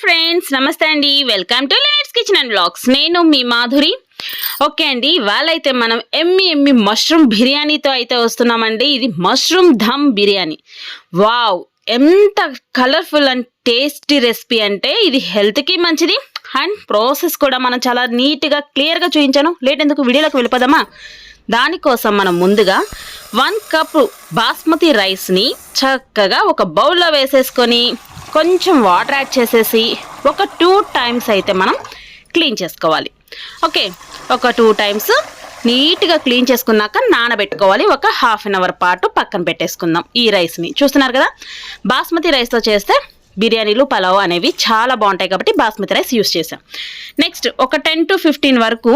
Friends నమస్తే అండి, welcome to Lenit's kitchen and vlogs. నేను మీ మాధురి. ఓకే అండి, వాళ్ళైతే మనం ఎమ్మి మష్రూమ్ బిర్యానీతో అయితే వస్తున్నామండి. ఇది మష్రూమ్ ధమ్ బిర్యానీ. వావ్, ఎంత కలర్ఫుల్ అండ్ టేస్టీ రెసిపీ అంటే ఇది హెల్త్కి మంచిది అండ్ ప్రాసెస్ కూడా మనం చాలా నీట్గా క్లియర్గా చూపించాను. లేట్ ఎందుకు, వీడియోలోకి వెళ్ళిపోదామా? దానికోసం మనం ముందుగా 1 కప్ బాస్మతి రైస్ని చక్కగా ఒక బౌల్లో వేసేసుకొని కొంచెం వాటర్ యాడ్ చేసేసి ఒక 2 టైమ్స్ అయితే మనం క్లీన్ చేసుకోవాలి. ఓకే, ఒక 2 టైమ్స్ నీట్గా క్లీన్ చేసుకున్నాక నానబెట్టుకోవాలి. ఒక ½ అన్ అవర్ పాటు పక్కన పెట్టేసుకుందాం. ఈ రైస్ని చూస్తున్నారు కదా, బాస్మతి రైస్తో చేస్తే బిర్యానీలు పలావ్ అనేవి చాలా బాగుంటాయి కాబట్టి బాస్మతి రైస్ యూస్ చేసాం. నెక్స్ట్ ఒక 10 to 15 వరకు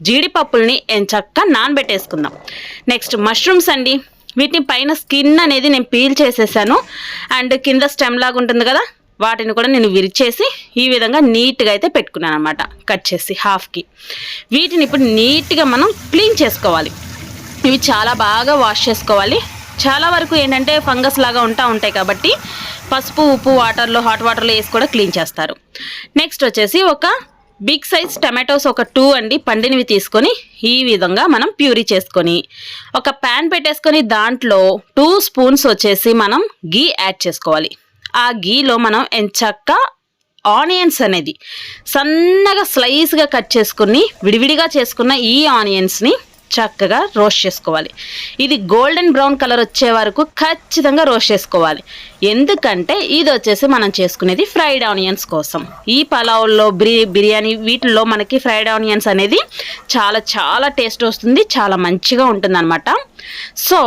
జీడిపప్పుల్ని ఎంచక్కా నానబెట్టేసుకుందాం. నెక్స్ట్ మష్రూమ్స్ అండి, వీటిని పైన స్కిన్ అనేది నేను పీల్ చేసేసాను అండ్ కింద స్టెమ్ లాగా ఉంటుంది కదా, వాటిని కూడా నేను విరిచేసి ఈ విధంగా నీట్గా అయితే పెట్టుకున్నాను అనమాట, కట్ చేసి హాఫ్కి. వీటిని ఇప్పుడు నీట్గా మనం క్లీన్ చేసుకోవాలి. ఇవి చాలా బాగా వాష్ చేసుకోవాలి. చాలా వరకు ఏంటంటే ఫంగస్ లాగా ఉంటాయి కాబట్టి పసుపు ఉప్పు వాటర్లో హాట్ వాటర్లో వేసి కూడా క్లీన్ చేస్తారు. నెక్స్ట్ వచ్చేసి ఒక బిగ్ సైజ్ టమాటోస్ ఒక 2 అండి, పండినవి తీసుకొని ఈ విధంగా మనం ప్యూరీ చేసుకొని ఒక ప్యాన్ పెట్టేసుకొని దాంట్లో 2 స్పూన్స్ వచ్చేసి మనం గీ యాడ్ చేసుకోవాలి. ఆ గీలో మనం ఎంచక్కా ఆనియన్స్ అనేది సన్నగా స్లైస్గా కట్ చేసుకుని విడివిడిగా చేసుకున్న ఈ ఆనియన్స్ని చక్కగా రోస్ట్ చేసుకోవాలి. ఇది గోల్డెన్ బ్రౌన్ కలర్ వచ్చే వరకు ఖచ్చితంగా రోస్ట్ చేసుకోవాలి. ఎందుకంటే ఇది వచ్చేసి మనం చేసుకునేది ఫ్రైడ్ ఆనియన్స్ కోసం. ఈ పలావుల్లో బిర్యానీ వీటిల్లో మనకి ఫ్రైడ్ ఆనియన్స్ అనేది చాలా చాలా టేస్ట్ వస్తుంది, చాలా మంచిగా ఉంటుంది అనమాట. సో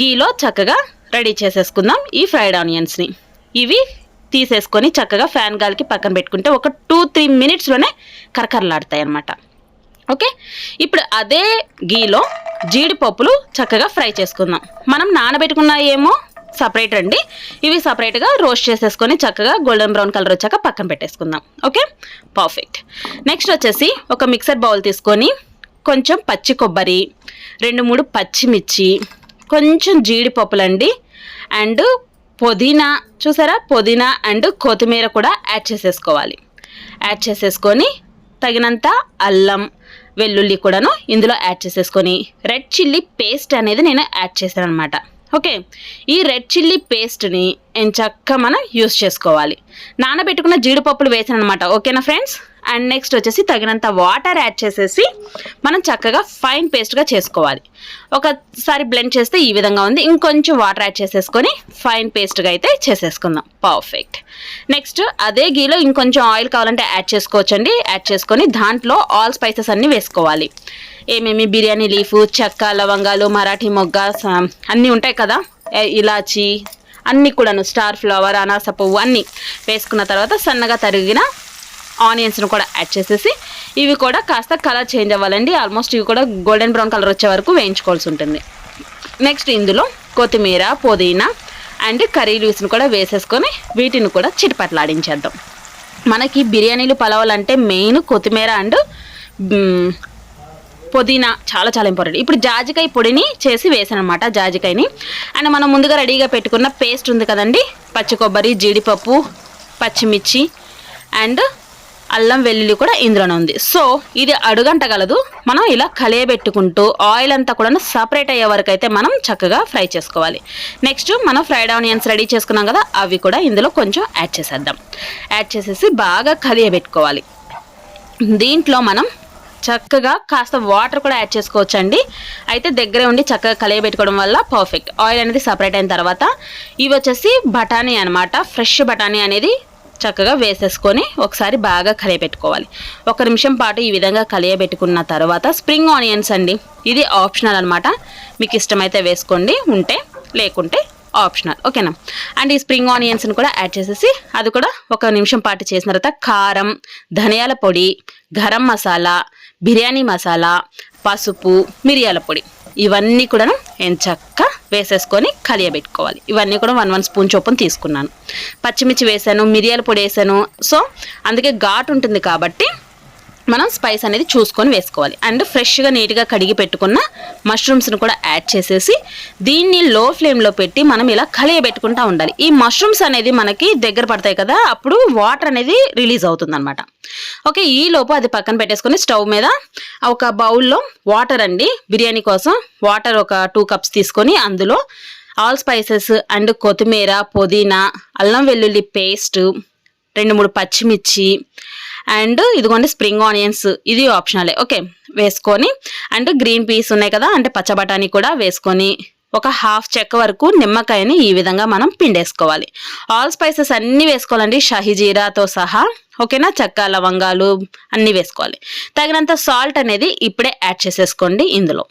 గీలో చక్కగా రెడీ చేసేసుకుందాం ఈ ఫ్రైడ్ ఆనియన్స్ని. ఇవి తీసేసుకొని చక్కగా ఫ్యాన్ గాలికి పక్కన పెట్టుకుంటే ఒక 2-3 మినిట్స్లోనే కరకరలాడతాయి అన్నమాట. ఓకే, ఇప్పుడు అదే గీలో జీడిపప్పులు చక్కగా ఫ్రై చేసుకుందాం. మనం నానబెట్టుకున్న ఏమో సపరేట్ అండి, ఇవి సపరేట్గా రోస్ట్ చేసేసుకొని చక్కగా గోల్డెన్ బ్రౌన్ కలర్ వచ్చాక పక్కన పెట్టేసుకుందాం. Okay, perfect. నెక్స్ట్ వచ్చేసి ఒక మిక్సర్ బౌల్ తీసుకొని కొంచెం పచ్చి కొబ్బరి, 2-3 పచ్చిమిర్చి, కొంచెం జీడిపప్పులండి అండ్ పుదీనా, చూసారా, పుదీనా అండ్ కొత్తిమీర కూడా యాడ్ చేసేసుకోవాలి. యాడ్ చేసేసుకొని తగినంత అల్లం వెల్లుల్లి కూడాను ఇందులో యాడ్ చేసేసుకొని రెడ్ చిల్లీ పేస్ట్ అనేది నేను యాడ్ చేశాను అనమాట. ఓకే, ఈ రెడ్ చిల్లీ పేస్ట్ని ఎంచక్కా మనం యూస్ చేసుకోవాలి. నానబెట్టుకున్న జీడిపప్పులు వేసాను అనమాట. ఓకేనా ఫ్రెండ్స్? అండ్ నెక్స్ట్ వచ్చేసి తగినంత వాటర్ యాడ్ చేసేసి మనం చక్కగా ఫైన్ పేస్ట్గా చేసుకోవాలి. ఒకసారి బ్లెండ్ చేస్తే ఈ విధంగా ఉంది. ఇంకొంచెం వాటర్ యాడ్ చేసేసుకొని ఫైన్ పేస్ట్గా అయితే చేసేసుకుందాం. పర్ఫెక్ట్. నెక్స్ట్ అదే గీలో ఇంకొంచెం ఆయిల్ కావాలంటే యాడ్ చేసుకోవచ్చండి. యాడ్ చేసుకొని దాంట్లో ఆల్ స్పైసెస్ అన్నీ వేసుకోవాలి. ఏమేమి బిర్యానీ లీఫ్, చెక్క, లవంగాలు, మరాఠీ మొగ్గ అన్నీ ఉంటాయి కదా, ఇలాచి అన్నీ కూడాను, స్టార్ ఫ్లవర్, అనాస పువ్వు అన్నీ వేసుకున్న తర్వాత సన్నగా తరిగిన ఆనియన్స్ను కూడా యాడ్ చేసేసి ఇవి కూడా కాస్త కలర్ చేంజ్ అవ్వాలండి. ఆల్మోస్ట్ ఇవి కూడా గోల్డెన్ బ్రౌన్ కలర్ వచ్చే వరకు వేయించుకోవాల్సి ఉంటుంది. నెక్స్ట్ ఇందులో కొత్తిమీర, పుదీనా అండ్ కర్రీ లీవ్స్ని కూడా వేసేసుకొని వీటిని కూడా చిటపట్లాడించేద్దాం. మనకి బిర్యానీలు పలావులు అంటే మెయిన్ కొత్తిమీర అండ్ పుదీనా చాలా చాలా ఇంపార్టెంట్. ఇప్పుడు జాజికాయ పొడిని చేసి వేసాను అనమాట, జాజికాయని. అండ్ మనం ముందుగా రెడీగా పెట్టుకున్న పేస్ట్ ఉంది కదండి, పచ్చి కొబ్బరి, జీడిపప్పు, పచ్చిమిర్చి అండ్ అల్లం వెల్లుల్లి కూడా ఇందులోనే ఉంది. సో ఇది అడుగంటగలదు. మనం ఇలా కలియబెట్టుకుంటూ ఆయిల్ అంతా కూడా సపరేట్ అయ్యే వరకు అయితే మనం చక్కగా ఫ్రై చేసుకోవాలి. నెక్స్ట్ మనం ఫ్రైడ్ ఆనియన్స్ రెడీ చేసుకున్నాం కదా, అవి కూడా ఇందులో కొంచెం యాడ్ చేసేద్దాం. యాడ్ చేసేసి బాగా కలియబెట్టుకోవాలి. దీంట్లో మనం చక్కగా కాస్త వాటర్ కూడా యాడ్ చేసుకోవచ్చండి. అయితే దగ్గరే ఉండి చక్కగా కలియబెట్టుకోవడం వల్ల పర్ఫెక్ట్. ఆయిల్ అనేది సపరేట్ అయిన తర్వాత ఇవి వచ్చేసి బఠానీ అనమాట, ఫ్రెష్ బఠానీ అనేది చక్కగా వేసేసుకొని ఒకసారి బాగా కలియబెట్టుకోవాలి. 1 నిమిషం పాటు ఈ విధంగా కలియబెట్టుకున్న తర్వాత స్ప్రింగ్ ఆనియన్స్ అండి, ఇది ఆప్షనల్ అనమాట. మీకు ఇష్టమైతే వేసుకోండి, ఉంటే లేకుంటే ఆప్షనల్. ఓకేనా? అండ్ ఈ స్ప్రింగ్ ఆనియన్స్ని కూడా యాడ్ చేసేసి అది కూడా 1 నిమిషం పాటు చేసిన తర్వాత కారం, ధనియాల పొడి, గరం మసాలా, బిర్యానీ మసాలా, పసుపు, మిరియాల పొడి ఇవన్నీ కూడా ఎంచక్కా వేసేసుకొని కలియబెట్టుకోవాలి. ఇవన్నీ కూడా 1 స్పూన్ చొప్పున తీసుకున్నాను. పచ్చిమిర్చి వేసాను, మిరియాల పొడి వేసాను. సో అందుకే ఘాటు ఉంటుంది కాబట్టి మనం స్పైస్ అనేది చూసుకొని వేసుకోవాలి. అండ్ ఫ్రెష్గా నీట్గా కడిగి పెట్టుకున్న మష్రూమ్స్ని కూడా యాడ్ చేసేసి దీన్ని లో ఫ్లేమ్లో పెట్టి మనం ఇలా కలియబెట్టుకుంటూ ఉండాలి. ఈ మష్రూమ్స్ అనేది మనకి దగ్గర పడతాయి కదా, అప్పుడు వాటర్ అనేది రిలీజ్ అవుతుంది అనమాట. ఓకే, ఈ లోపు అది పక్కన పెట్టేసుకొని స్టవ్ మీద ఒక బౌల్లో వాటర్ అండి, బిర్యానీ కోసం వాటర్ ఒక 2 కప్స్ తీసుకొని అందులో ఆల్ స్పైసెస్ అండ్ కొత్తిమీర, పుదీనా, అల్లం వెల్లుల్లి పేస్ట్, 2-3 పచ్చిమిర్చి అండ్ ఇదిగోండి స్ప్రింగ్ ఆనియన్స్, ఇది ఆప్షనలే. ఓకే, వేసుకొని అండ్ గ్రీన్ పీస్ ఉన్నాయి కదా, అంటే పచ్చ బఠానీ కూడా వేసుకొని ఒక 1/2 చెక్క వరకు నిమ్మకాయని ఈ విధంగా మనం పిండేసుకోవాలి. ఆల్ స్పైసెస్ అన్నీ వేసుకోవాలండి, షాహీజీరాతో సహా. ఓకేనా, చెక్క, లవంగాలు అన్నీ వేసుకోవాలి. తగినంత సాల్ట్ అనేది ఇప్పుడే యాడ్ చేసేసుకోండి ఇందులో.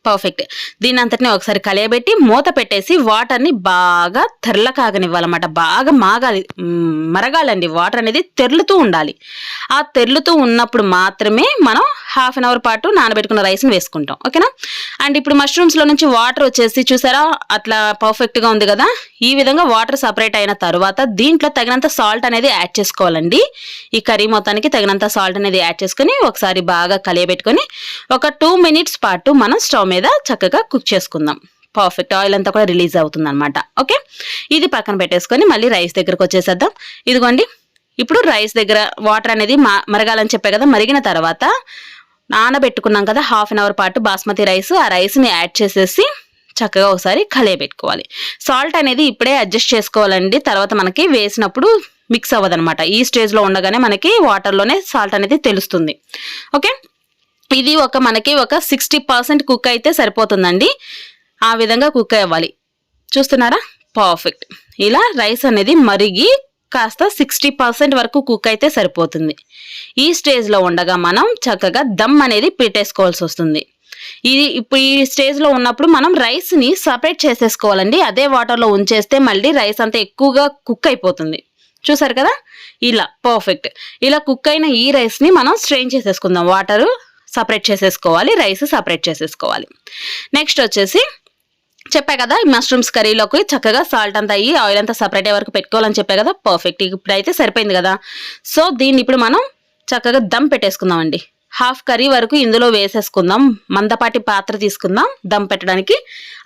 పర్ఫెక్ట్. దీని అంతటిని ఒకసారి కలియబెట్టి మూత పెట్టేసి వాటర్ని బాగా తెరల కాగనివ్వాలన్నమాట. బాగా మరగాలండి, వాటర్ అనేది తెరులుతూ ఉండాలి. ఆ తెరులుతూ ఉన్నప్పుడు మాత్రమే మనం 1/2 అవర్ పాటు నానబెట్టుకున్న రైస్ని వేసుకుంటాం. ఓకేనా. అండ్ ఇప్పుడు మష్రూమ్స్లో నుంచి వాటర్ వచ్చేసి చూసారా, అట్లా పర్ఫెక్ట్గా ఉంది కదా. ఈ విధంగా వాటర్ సపరేట్ అయిన తర్వాత దీంట్లో తగినంత సాల్ట్ అనేది యాడ్ చేసుకోవాలండి. ఈ కర్రీ మొత్తానికి తగినంత సాల్ట్ అనేది యాడ్ చేసుకుని ఒకసారి బాగా కలియబెట్టుకొని ఒక 2 మినిట్స్ పాటు మనం స్టవ్ మీద చక్కగా కుక్ చేసుకుందాం. పర్ఫెక్ట్, ఆయిల్ అంతా కూడా రిలీజ్ అవుతుంది అనమాట. ఓకే, ఇది పక్కన పెట్టేసుకొని మళ్ళీ రైస్ దగ్గరకు వచ్చేసేద్దాం. ఇదిగోండి, ఇప్పుడు రైస్ దగ్గర వాటర్ అనేది మరగాలని చెప్పే కదా, మరిగిన తర్వాత నానబెట్టుకున్నాం కదా 1/2 అవర్ పాటు బాస్మతి రైస్, ఆ రైస్ని యాడ్ చేసేసి చక్కగా ఒకసారి కలియబెట్టుకోవాలి. సాల్ట్ అనేది ఇప్పుడే అడ్జస్ట్ చేసుకోవాలండి, తర్వాత మనకి వేసినప్పుడు మిక్స్ అవ్వదనమాట. ఈ స్టేజ్లో ఉండగానే మనకి వాటర్లోనే సాల్ట్ అనేది తెలుస్తుంది. ఓకే, ఇది మనకి ఒక 60% కుక్ అయితే సరిపోతుందండి. ఆ విధంగా కుక్ అవ్వాలి. చూస్తున్నారా, పర్ఫెక్ట్. ఇలా రైస్ అనేది మరిగి కాస్త 60% వరకు కుక్ అయితే సరిపోతుంది. ఈ స్టేజ్లో ఉండగా మనం చక్కగా దమ్ అనేది పెట్టేసుకోవాల్సి వస్తుంది. ఇప్పుడు ఈ స్టేజ్లో ఉన్నప్పుడు మనం రైస్ని సపరేట్ చేసేసుకోవాలండి. అదే వాటర్లో ఉంచేస్తే మళ్ళీ రైస్ అంతా ఎక్కువగా కుక్ అయిపోతుంది. చూసారు కదా, ఇలా పర్ఫెక్ట్. ఇలా కుక్ అయిన ఈ రైస్ని మనం స్ట్రెయిన్ చేసేసుకుందాం. వాటర్ సపరేట్ చేసేసుకోవాలి, రైస్ సపరేట్ చేసేసుకోవాలి. నెక్స్ట్ వచ్చేసి చెప్పా కదా, ఈ మష్రూమ్స్ కర్రీలోకి చక్కగా సాల్ట్ అంతా అయ్యి ఆయిల్ అంతా సపరేట్ అయ్యే వరకు పెట్టుకోవాలని చెప్పా కదా. పర్ఫెక్ట్, ఇప్పుడైతే సరిపోయింది కదా. సో దీన్ని ఇప్పుడు మనం చక్కగా దమ్ పెట్టేసుకుందామండి. 1/2 కర్రీ వరకు ఇందులో వేసేసుకుందాం. మందపాటి పాత్ర తీసుకుందాం దమ్ పెట్టడానికి.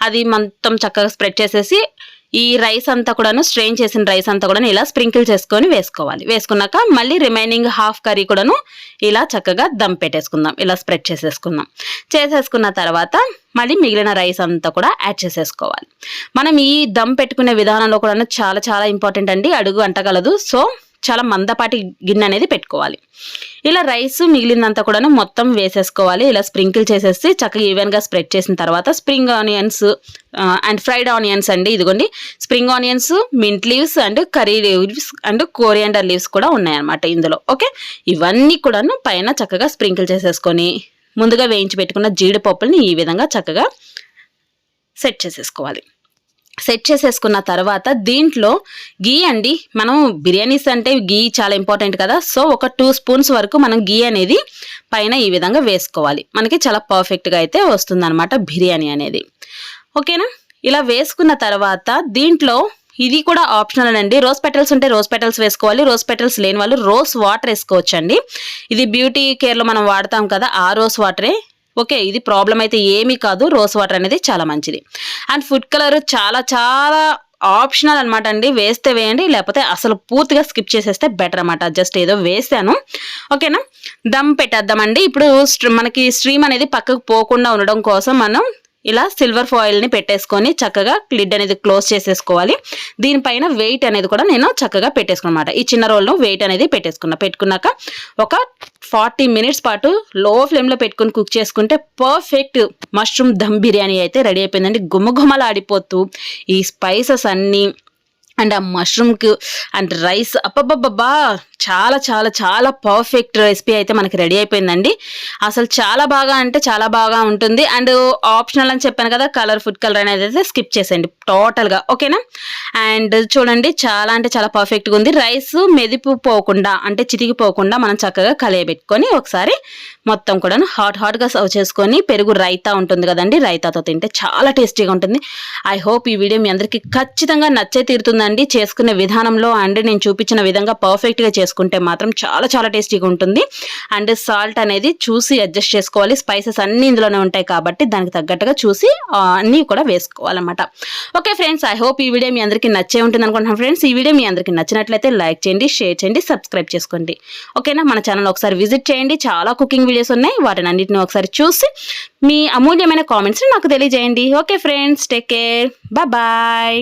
అది మొత్తం చక్కగా స్ప్రెడ్ చేసేసి ఈ రైస్ అంతా కూడాను, స్ట్రెయిన్ చేసిన రైస్ అంతా కూడా ఇలా స్ప్రింకిల్ చేసుకొని వేసుకోవాలి. వేసుకున్నాక మళ్ళీ రిమైనింగ్ 1/2 కర్రీ కూడాను ఇలా చక్కగా దమ్ పెట్టేసుకుందాం. ఇలా స్ప్రెడ్ చేసేసుకున్న తర్వాత మళ్ళీ మిగిలిన రైస్ అంతా కూడా యాడ్ చేసేసుకోవాలి. మనం ఈ దమ్ పెట్టుకునే విధానంలో కూడా చాలా చాలా ఇంపార్టెంట్ అండి, అడుగు అంటగలదు. సో చాలా మందపాటి గిన్నె అనేది పెట్టుకోవాలి. ఇలా రైస్ మిగిలినంతా కూడా మొత్తం వేసేసుకోవాలి. ఇలా స్ప్రింకిల్ చేసేసి చక్కగా ఈవెన్గా స్ప్రెడ్ చేసిన తర్వాత spring onions and fried onions అండి, ఇదిగోండి spring onions, mint leaves and curry leaves and coriander leaves కూడా ఉన్నాయన్నమాట ఇందులో. ఓకే, ఇవన్నీ కూడాను పైన చక్కగా స్ప్రింకిల్ చేసేసుకొని ముందుగా వేయించి పెట్టుకున్న జీడిపప్పుల్ని ఈ విధంగా చక్కగా సెట్ చేసేసుకోవాలి. సెట్ చేసేసుకున్న తర్వాత దీంట్లో గీ అండి, మనం బిర్యానీస్ అంటే గీ చాలా ఇంపార్టెంట్ కదా. సో ఒక 2 స్పూన్స్ వరకు మనం గీ అనేది పైన ఈ విధంగా వేసుకోవాలి. మనకి చాలా పర్ఫెక్ట్గా అయితే వస్తుందన్నమాట బిర్యానీ అనేది. ఓకేనా, ఇలా వేసుకున్న తర్వాత దీంట్లో ఇది కూడా ఆప్షనల్ అండి. రోజ్ పెటల్స్ ఉంటే రోజ్ పెటల్స్ వేసుకోవాలి. రోజ్ పెటల్స్ లేని వాళ్ళు రోజ్ వాటర్ వేసుకోవచ్చు అండి. ఇది బ్యూటీ కేర్లో మనం వాడతాం కదా, ఆ రోజ్ వాటరే. ఓకే, ఇది ప్రాబ్లం అయితే ఏమీ కాదు. రోజ్ వాటర్ అనేది చాలా మంచిది. అండ్ ఫుడ్ కలర్ చాలా చాలా ఆప్షనల్ అనమాట అండి. వేస్తే వేయండి, లేకపోతే అసలు పూర్తిగా స్కిప్ చేసేస్తే బెటర్ అనమాట. జస్ట్ ఏదో వేసాను. ఓకేనా, దమ్ పెట్టేద్దామండి. ఇప్పుడు మనకి స్ట్రీమ్ అనేది పక్కకు పోకుండా ఉండడం కోసం మనం ఇలా సిల్వర్ ఫాయిల్ని పెట్టేసుకొని చక్కగా లిడ్ అనేది క్లోజ్ చేసేసుకోవాలి. దీనిపైన వెయిట్ అనేది కూడా నేను చక్కగా పెట్టేసుకున్నమాట. ఈ చిన్న రోల్ను వెయిట్ అనేది పెట్టుకున్నాక ఒక 40 మినిట్స్ పాటు లో ఫ్లేమ్లో పెట్టుకుని కుక్ చేసుకుంటే పర్ఫెక్ట్ మష్రూమ్ దమ్ బిర్యానీ అయితే రెడీ అయిపోయిందండి. గుమ్మగుమ్మలాడిపోతూ ఈ స్పైసెస్ అన్నీ అండ్ ఆ మష్రూమ్కి అండ్ రైస్ అబ్బబ్బబ్బా చాలా చాలా చాలా పర్ఫెక్ట్ రెసిపీ అయితే మనకి రెడీ అయిపోయిందండి. అసలు చాలా బాగా అంటే చాలా బాగా ఉంటుంది. అండ్ ఆప్షనల్ అని చెప్పాను కదా, ఫుడ్ కలర్ అనేది అయితే స్కిప్ చేసేయండి టోటల్గా. ఓకేనా, అండ్ చూడండి చాలా అంటే చాలా పర్ఫెక్ట్గా ఉంది. రైస్ మెదిపోకుండా అంటే చితికిపోకుండా మనం చక్కగా కలియబెట్టుకొని ఒకసారి మొత్తం కూడా హాట్గా సర్వ్ చేసుకొని పెరుగు రైతా ఉంటుంది కదండి, రైతాతో తింటే చాలా టేస్టీగా ఉంటుంది. ఐ హోప్ ఈ వీడియో మీ అందరికీ ఖచ్చితంగా నచ్చే తీరుతుందండి. ఉంటుందండి. చేసుకునే విధానంలో అండ్ నేను చూపించిన విధంగా పర్ఫెక్ట్గా చేసుకుంటే మాత్రం చాలా చాలా టేస్టీగా ఉంటుంది. అండ్ సాల్ట్ అనేది చూసి అడ్జస్ట్ చేసుకోవాలి. స్పైసెస్ అన్నీ ఇందులోనే ఉంటాయి కాబట్టి దానికి తగ్గట్టుగా చూసి అన్నీ కూడా వేసుకోవాలన్నమాట. ఓకే ఫ్రెండ్స్, ఐ హోప్ ఈ వీడియో మీ అందరికీ నచ్చే ఉంటుంది అనుకుంటున్నాను ఫ్రెండ్స్. ఈ వీడియో మీ అందరికీ నచ్చినట్లయితే లైక్ చేయండి, షేర్ చేయండి, సబ్స్క్రైబ్ చేసుకోండి. ఓకేనా? మన ఛానల్ ఒకసారి విజిట్ చేయండి. చాలా కుకింగ్ వీడియోస్ ఉన్నాయి. వాటిని అన్నిటిని ఒకసారి చూసి మీ అమూల్యమైన కామెంట్స్ని నాకు తెలియజేయండి. Okay friends, take care, bye.